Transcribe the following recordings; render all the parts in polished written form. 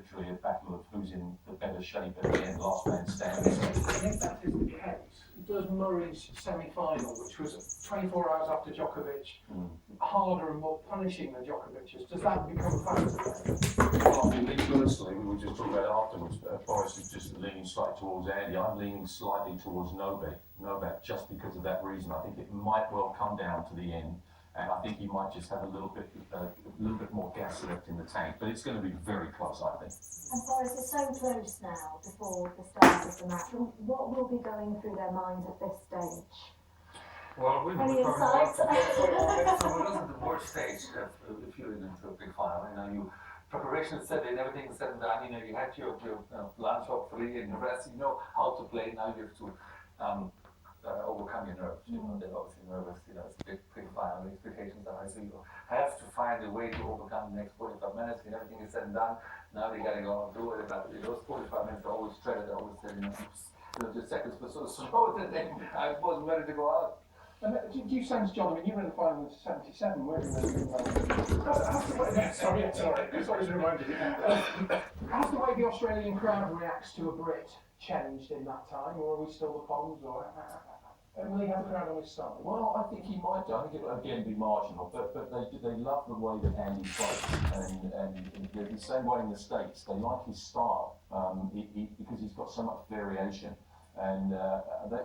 literally a battle of who's in the better shape at the end, last man standing. If that is the case, does Murray's semi-final, which was 24 hours after Djokovic, harder and more punishing than Djokovic's, does that become a factor? Well, I mean, me personally, we were just talking about it afterwards, Boris is just leaning slightly towards Andy. I'm leaning slightly towards Novak, just because of that reason. I think it might well come down to the end, and I think he might just have a little bit more gas left in the tank. But it's going to be very close, I think. And Boris is so close now before the start of the match. What will be going through their minds at this stage? Well, Any insights? So it wasn't the worst stage if you're into a big final. Preparation is set in, everything is said and done. You had your lunch or three and the rest. You know how to play. Now you have to overcome your nerves. They're obviously nervous. It's a big final. The expectations are high, so you have to find a way to overcome the next 45 minutes. When everything is said and done, now they got to go and do it. But those 45 minutes are always dreaded. I always said, just seconds were so slow that I wasn't ready to go out. And do you sense, John, I mean, you were in the final in 77, weren't you? Sorry to remind you. Has the way the Australian crowd reacts to a Brit changed in that time, or are we still the Poms, or will he have the crowd on his side? Well, I think he might do. I think it'll again be marginal, but they love the way that Andy plays, and the same way in the States. They like his style because he's got so much variation. And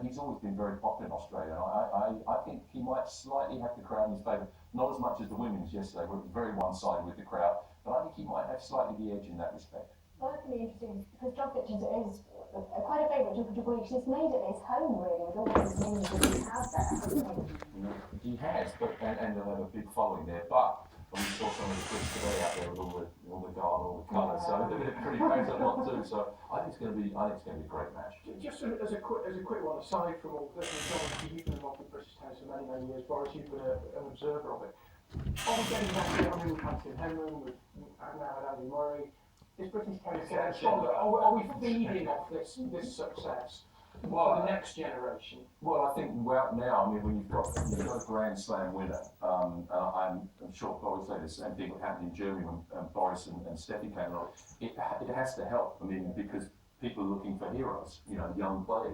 he's always been very popular in Australia. I think he might slightly have the crowd in his favour, not as much as the women's yesterday, were very one-sided with the crowd, but I think he might have slightly the edge in that respect. Well, that's really interesting, because Djokovic is quite a favourite to Djokovic. He's made it his home, really, with all those names that he has there, hasn't he? He has, and they'll have a big following there, but we saw some of the clips today out there with all the guard, all the colours, so they're pretty famous at lot too. So I think it's going to be a great match. Just as a quick one, aside from all this, John, you've been involved with British tennis for many years. Boris, you've been an observer of it. Are we getting back to we've had Tim Henri, we've now had Andy Murray. Is British tennis getting stronger? Are we feeding off this success? For the next generation. Well, I think now, I mean, when you've got a Grand Slam winner, I'm sure Boris said the same thing what happened in Germany when Boris and Steffi came along. It has to help. I mean, because people are looking for heroes, young players.